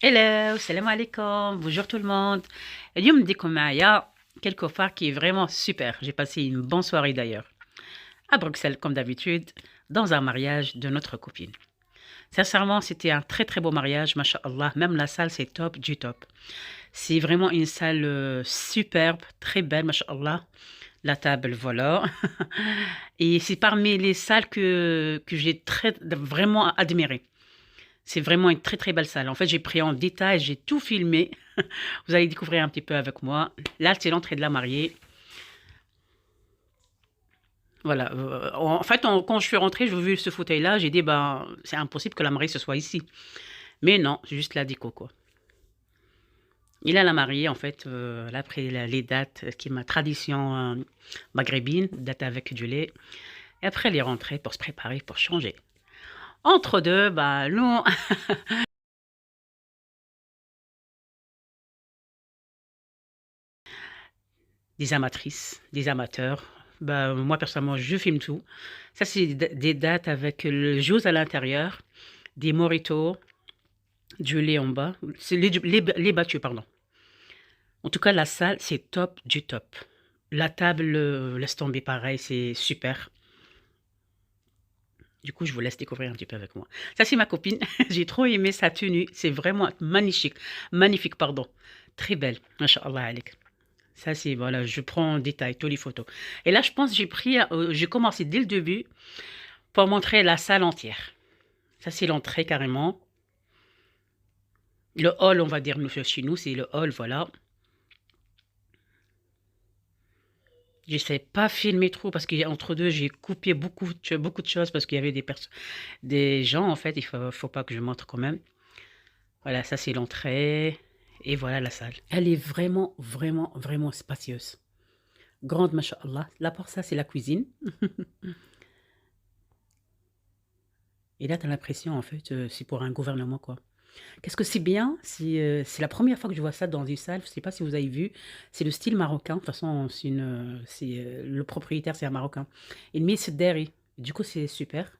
Hello, salam alaikum, bonjour tout le monde. اليوم نديكم معايا quelque part qui est vraiment super. J'ai passé une bonne soirée d'ailleurs à Bruxelles comme d'habitude dans un mariage de notre copine. Sincèrement, c'était un très très beau mariage, masha'Allah. Même la salle, c'est top du top. C'est vraiment une salle superbe, très belle, masha'Allah. La table, voilà. Et c'est parmi les salles que j'ai vraiment admirées. C'est vraiment une très très belle salle. En fait, j'ai pris en détail, j'ai tout filmé. Vous allez découvrir un petit peu avec moi. Là, c'est l'entrée de la mariée. Voilà. En fait, quand je suis rentrée, j'ai vu ce fauteuil-là. J'ai dit, ben, c'est impossible que la mariée se soit ici. Mais non, c'est juste la déco, quoi. Il a la mariée, en fait, elle a pris les dates, qui est ma tradition maghrébine, date avec du lait. Et après, elle est rentrée pour se préparer, pour changer. Entre deux, bah, nous, des amatrices, des amateurs. Bah, moi, personnellement, je filme tout. Ça, c'est des dates avec le juice à l'intérieur, des mojitos, du lait en bas. C'est les battus, pardon. En tout cas, la salle, c'est top du top. La table, laisse tomber pareil, c'est super. Du coup, je vous laisse découvrir un petit peu avec moi. Ça, c'est ma copine. J'ai trop aimé sa tenue. C'est vraiment magnifique. Magnifique, pardon. Très belle. Masha'Allah alik. Ça, c'est, voilà, je prends en détail toutes les photos. Et là, je pense que j'ai commencé dès le début pour montrer la salle entière. Ça, c'est l'entrée carrément. Le hall, on va dire, nous, chez nous, c'est le hall, voilà. Je ne sais pas filmer trop parce qu'entre deux, j'ai coupé beaucoup de choses parce qu'il y avait des gens, en fait, faut pas que je montre quand même. Voilà, ça, c'est l'entrée. Et voilà la salle. Elle est vraiment, vraiment, vraiment spacieuse. Grande, mashallah. Là, pour ça, c'est la cuisine. Et là, tu as l'impression, en fait, c'est pour un gouvernement, quoi. Qu'est-ce que c'est bien? C'est la première fois que je vois ça dans une salle. Je ne sais pas si vous avez vu. C'est le style marocain. De toute façon, le propriétaire, c'est un Marocain. Il met ce derry. Du coup, c'est super.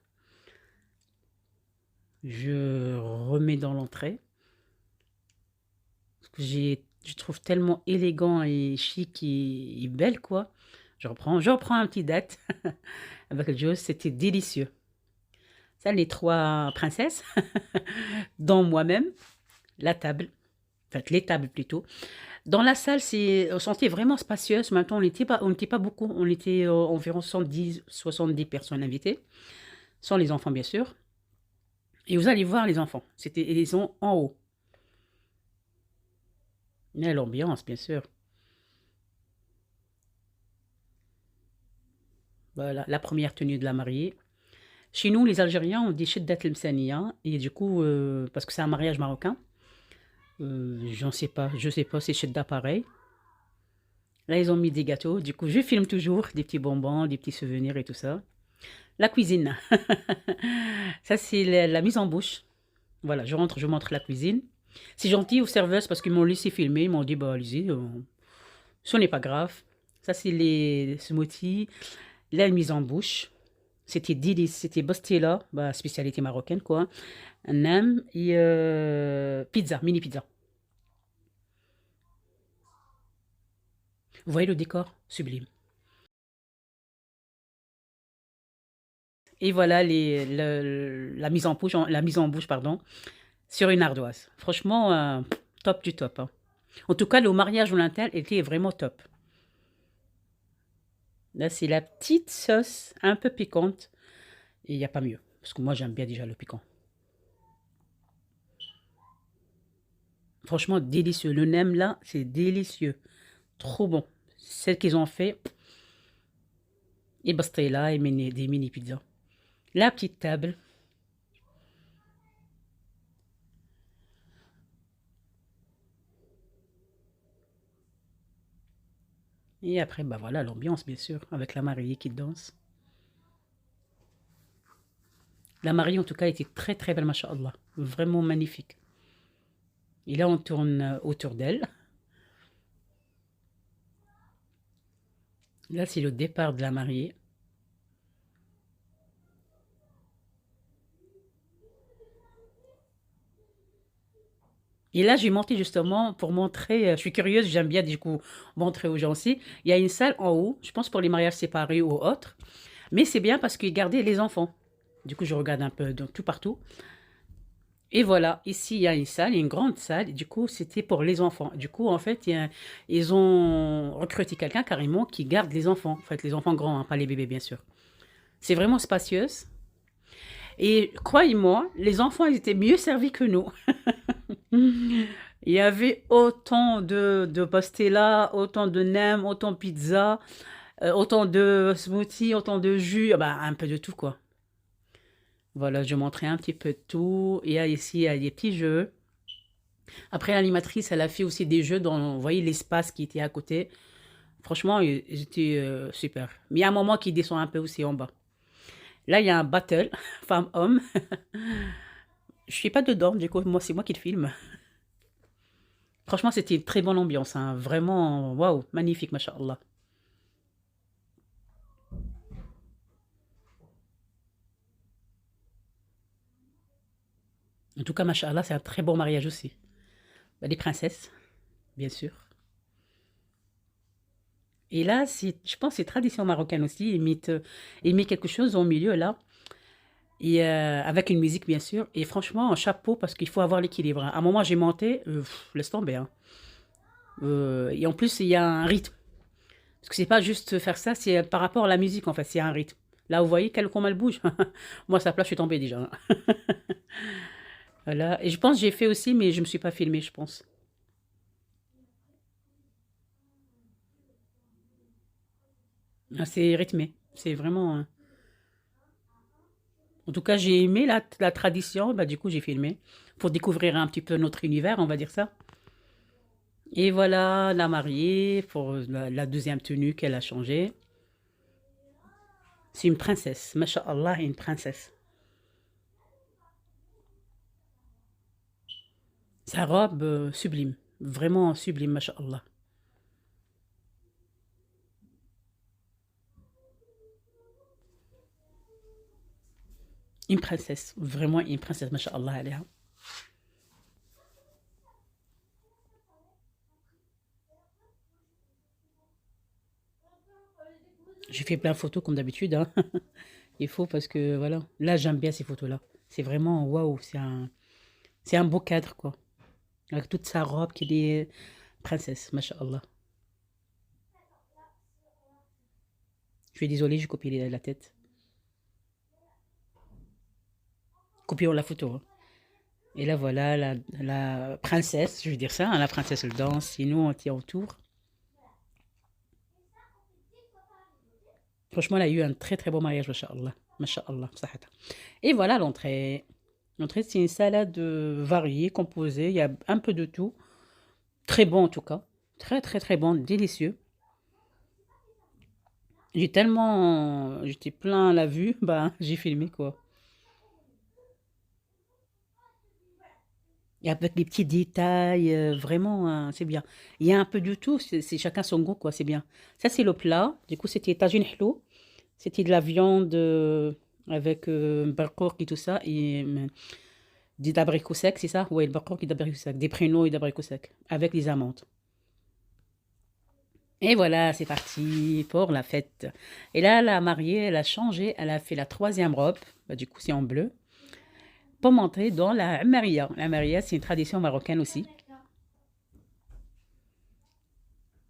Je remets dans l'entrée. Parce que je trouve tellement élégant et chic et belle, quoi. Je reprends un petit date avec le Joe. C'était délicieux. Ça, les trois princesses, dont moi-même, la table. En fait, les tables plutôt. Dans la salle, on sentait vraiment spacieuse. En même temps, on n'était pas beaucoup. On était environ 70 personnes invitées, sans les enfants, bien sûr. Et vous allez voir les enfants. Ils sont en haut. Mais l'ambiance, bien sûr. Voilà, la première tenue de la mariée. Chez nous, les Algériens, on dit Shiddat el et du coup, parce que c'est un mariage marocain, je sais pas, c'est Shidda pareil. Là, ils ont mis des gâteaux. Du coup, je filme toujours des petits bonbons, des petits souvenirs et tout ça. La cuisine. Ça, c'est la mise en bouche. Voilà, je rentre, je montre la cuisine. C'est gentil aux serveuses parce qu'ils m'ont laissé filmer. Ils m'ont dit, bah, allez-y, ce n'est pas grave. Ça, c'est les smoothies, la mise en bouche. C'était délice, c'était bostela, bah, spécialité marocaine, quoi. Un nem et pizza, mini pizza. Vous voyez le décor? Sublime. Et voilà la mise en bouche, pardon, sur une ardoise. Franchement, top du top, hein. En tout cas, le mariage au lintel était vraiment top. Là, c'est la petite sauce un peu piquante. Et il n'y a pas mieux. Parce que moi, j'aime bien déjà le piquant. Franchement, délicieux. Le nem, là, c'est délicieux. Trop bon. Celle qu'ils ont fait, et bastella et des mini pizzas. La petite table. Et après, bah voilà, l'ambiance, bien sûr, avec la mariée qui danse. La mariée, en tout cas, était très, très belle, masha'Allah. Vraiment magnifique. Et là, on tourne autour d'elle. Là, c'est le départ de la mariée. Et là, j'ai monté justement pour montrer, je suis curieuse, j'aime bien du coup montrer aux gens aussi. Il y a une salle en haut, je pense pour les mariages séparés ou autres, mais c'est bien parce qu'ils gardaient les enfants. Du coup, je regarde un peu de tout partout. Et voilà, ici, il y a une salle, une grande salle. Du coup, c'était pour les enfants. Du coup, en fait, ils ont recruté quelqu'un carrément qui garde les enfants. En fait, les enfants grands, hein, pas les bébés, bien sûr. C'est vraiment spacieuse. Et croyez-moi, les enfants, ils étaient mieux servis que nous. Il y avait autant de pastella, autant de nems, autant de pizza, autant de smoothies, autant de jus, bah, un peu de tout, quoi. Voilà, je montrais un petit peu de tout. Et ici, il y a des petits jeux. Après, l'animatrice, elle a fait aussi des jeux dans, vous voyez, l'espace qui était à côté. Franchement, ils étaient super. Mais il y a un moment qui descend un peu aussi en bas. Là, il y a un battle, femme-homme. Je suis pas dedans, du coup, moi, c'est moi qui le filme. Franchement, c'était une très bonne ambiance, hein. Vraiment, waouh, magnifique, machallah. En tout cas, machallah, c'est un très beau mariage aussi. Bah, les princesses, bien sûr. Et là, je pense que c'est tradition marocaine aussi. Ils mettent quelque chose au milieu, là. Et avec une musique, bien sûr. Et franchement, un chapeau, parce qu'il faut avoir l'équilibre, hein. À un moment, j'ai monté, laisse tomber, hein. Et en plus, il y a un rythme. Parce que c'est pas juste faire ça, c'est par rapport à la musique, en fait. C'est un rythme. Là, vous voyez, comment elle bouge. Moi, à sa place, je suis tombée déjà, hein. Voilà. Et je pense que j'ai fait aussi, mais je me suis pas filmée, je pense. Ah, c'est rythmé. C'est vraiment. En tout cas, j'ai aimé la tradition. Bah, du coup, j'ai filmé. Pour découvrir un petit peu notre univers, on va dire ça. Et voilà, la mariée, pour la deuxième tenue qu'elle a changée. C'est une princesse. Masha'Allah, une princesse. Sa robe, sublime. Vraiment sublime, Masha'Allah. Une princesse. Vraiment une princesse, Masha'Allah, elle est. J'ai fait plein de photos comme d'habitude, hein. Il faut parce que, voilà. Là, j'aime bien ces photos-là. C'est vraiment, waouh, c'est un beau cadre, quoi. Avec toute sa robe qui est princesse, Masha'Allah. Je suis désolée, j'ai copié la tête. Copions la photo, hein. Et là, voilà, la princesse, je vais dire ça, hein, la princesse, elle danse, et nous, on tient autour. Franchement, elle a eu un très, très beau mariage, Masha'Allah. Masha'Allah, sahata. Et voilà l'entrée. L'entrée, c'est une salade variée, composée, il y a un peu de tout. Très bon, en tout cas. Très, très, très bon, délicieux. J'étais plein à la vue, bah, j'ai filmé, quoi. Et avec des petits détails, vraiment, c'est bien. Il y a un peu de tout, c'est chacun son goût, quoi, c'est bien. Ça, c'est le plat. Du coup, c'était tagine hello. C'était de la viande avec barkouk et tout ça. Et des abricots secs, c'est ça? Oui, le barkouk et des abricots secs. Des prénoms et des abricots secs. Avec les amandes. Et voilà, c'est parti pour la fête. Et là, la mariée, elle a changé. Elle a fait la troisième robe. Bah, du coup, c'est en bleu. Pour monter dans la maria. La maria, c'est une tradition marocaine aussi.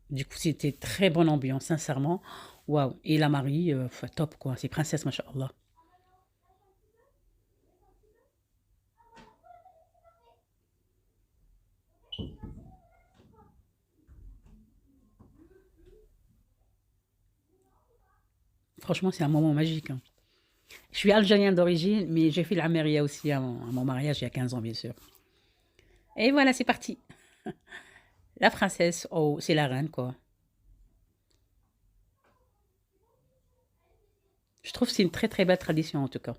Du coup, c'était très bonne ambiance, sincèrement. Waouh. Et la mariée, top, quoi. C'est princesse, machallah. Franchement, c'est un moment magique, hein. Je suis algérienne d'origine, mais j'ai fait la maria aussi à mon mariage il y a 15 ans, bien sûr. Et voilà, c'est parti. La princesse, oh, c'est la reine, quoi. Je trouve que c'est une très très belle tradition, en tout cas.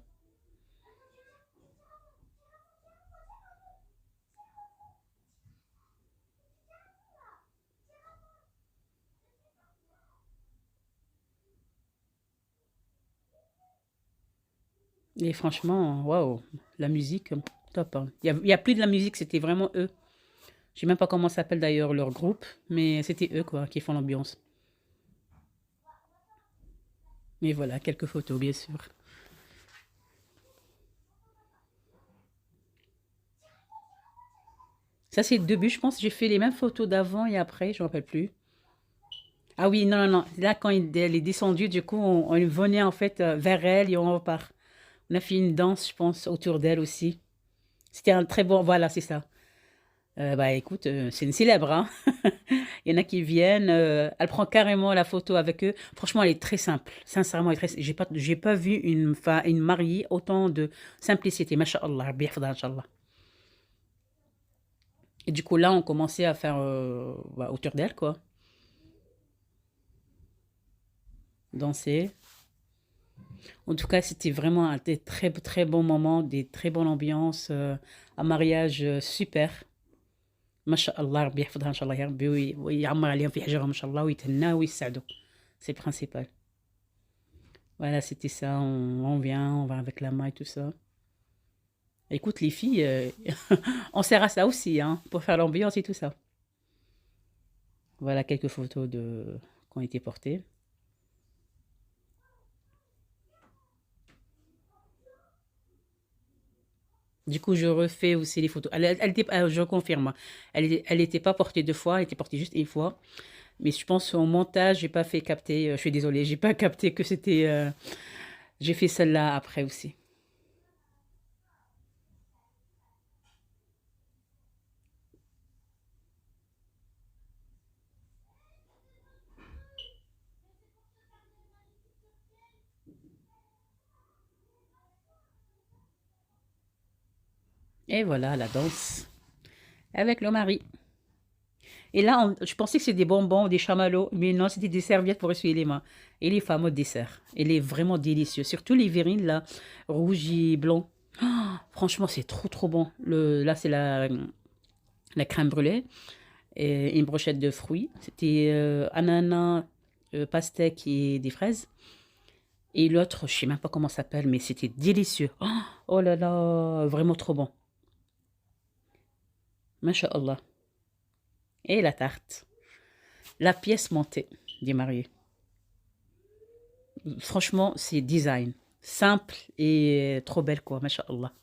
Et franchement, waouh, la musique, top, hein. Il y a plus de la musique, c'était vraiment eux. Je sais même pas comment s'appelle d'ailleurs leur groupe, mais c'était eux quoi qui font l'ambiance. Mais voilà, quelques photos bien sûr. Ça c'est le début, je pense. J'ai fait les mêmes photos d'avant et après, je me rappelle plus. Ah oui, non, non, non. Là, quand elle est descendue, du coup, on venait en fait vers elle et on repart. On a fait une danse, je pense, autour d'elle aussi. C'était un très bon. Voilà, c'est ça. Bah écoute, c'est une célèbre, hein. Il y en a qui viennent, elle prend carrément la photo avec eux. Franchement, elle est très simple. Sincèrement, elle est très... j'ai pas vu une mariée autant de simplicité. Masha'Allah, Rabbi yahfadha, Inch'Allah. Et du coup, là, on commençait à faire bah, autour d'elle, quoi. Danser. En tout cas, c'était vraiment des très, très bons moments, des très bonnes ambiances. Un mariage super. Masha'Allah, Rabbi yahfadha, Inch'Allah, ya Rabbi, ويعمر عليهم في حجرهم إن شاء الله ويتهناو ويسعدوا. C'est le principal. Voilà, c'était ça. On vient, on va avec la main et tout ça. Écoute, les filles, on sert à ça aussi, hein, pour faire l'ambiance et tout ça. Voilà quelques photos qui ont été portées. Du coup, je refais aussi les photos. Je confirme, hein. Elle était pas portée deux fois, elle était portée juste une fois. Mais je pense au montage, j'ai pas fait capter. Je suis désolée, j'ai pas capté que c'était. J'ai fait celle-là après aussi. Et voilà la danse avec le mari. Et là, je pensais que c'était des bonbons, des chamallows, mais non, c'était des serviettes pour essuyer les mains. Et les fameux desserts. Il est vraiment délicieux. Surtout les verrines, là, rouge et blanc. Franchement, c'est trop, trop bon. Là, c'est la crème brûlée et une brochette de fruits. C'était ananas, pastèque et des fraises. Et l'autre, je sais même pas comment ça s'appelle, mais c'était délicieux. Oh là là, vraiment trop bon. Masha'Allah. Et la tarte. La pièce montée des mariés. Franchement, c'est design. Simple et trop belle, quoi. Masha'Allah.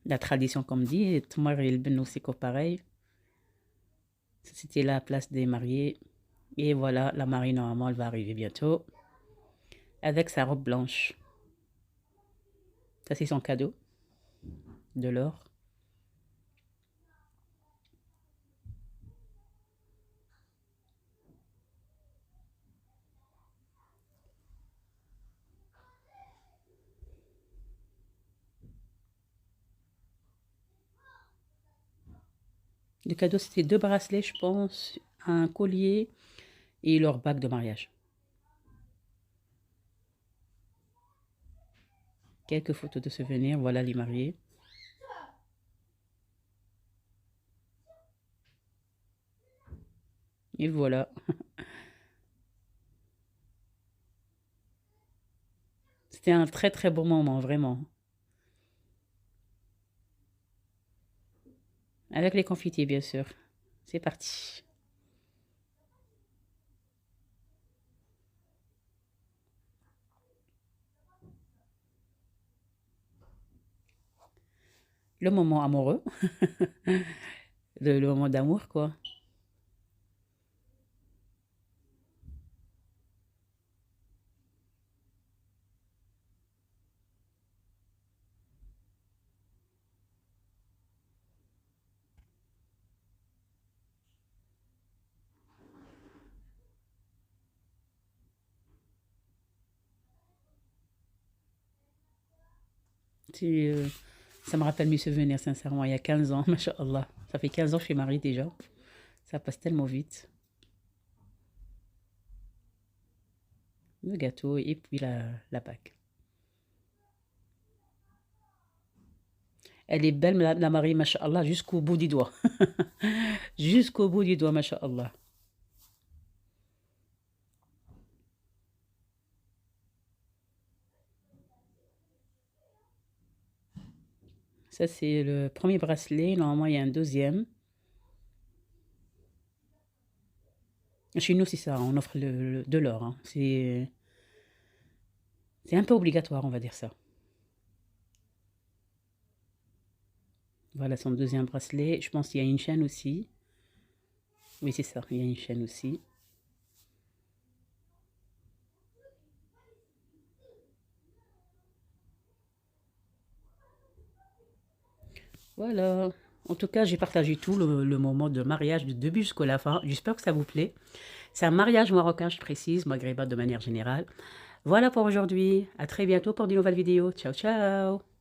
La tradition, comme dit, Tmar et le Ben aussi, quoi, pareil. C'était la place des mariés. Et voilà, la mariée, normalement, elle va arriver bientôt. Avec sa robe blanche. Ça, c'est son cadeau. De l'or. Le cadeau, c'était deux bracelets, je pense, un collier et leur bague de mariage. Quelques photos de souvenirs. Voilà les mariés. Et voilà. C'était un très très bon moment, vraiment. Avec les confettis, bien sûr. C'est parti. Le moment amoureux. Le moment d'amour, quoi. C'est, ça me rappelle mes souvenirs, sincèrement. Il y a 15 ans, Masha'Allah. Ça fait 15 ans que je suis mariée déjà. Ça passe tellement vite. Le gâteau et puis la bague. Elle est belle, la mariée, Masha'Allah, jusqu'au bout du doigt. Jusqu'au bout du doigt, Masha'Allah. Ça, c'est le premier bracelet. Normalement, il y a un deuxième. Chez nous, c'est ça. On offre de l'or. Hein. C'est un peu obligatoire, on va dire ça. Voilà son deuxième bracelet. Je pense qu'il y a une chaîne aussi. Oui, c'est ça. Il y a une chaîne aussi. Voilà. En tout cas, j'ai partagé tout le moment de mariage du début jusqu'à la fin. J'espère que ça vous plaît. C'est un mariage marocain, je précise, maghrébin de manière générale. Voilà pour aujourd'hui. À très bientôt pour de nouvelles vidéos. Ciao, ciao.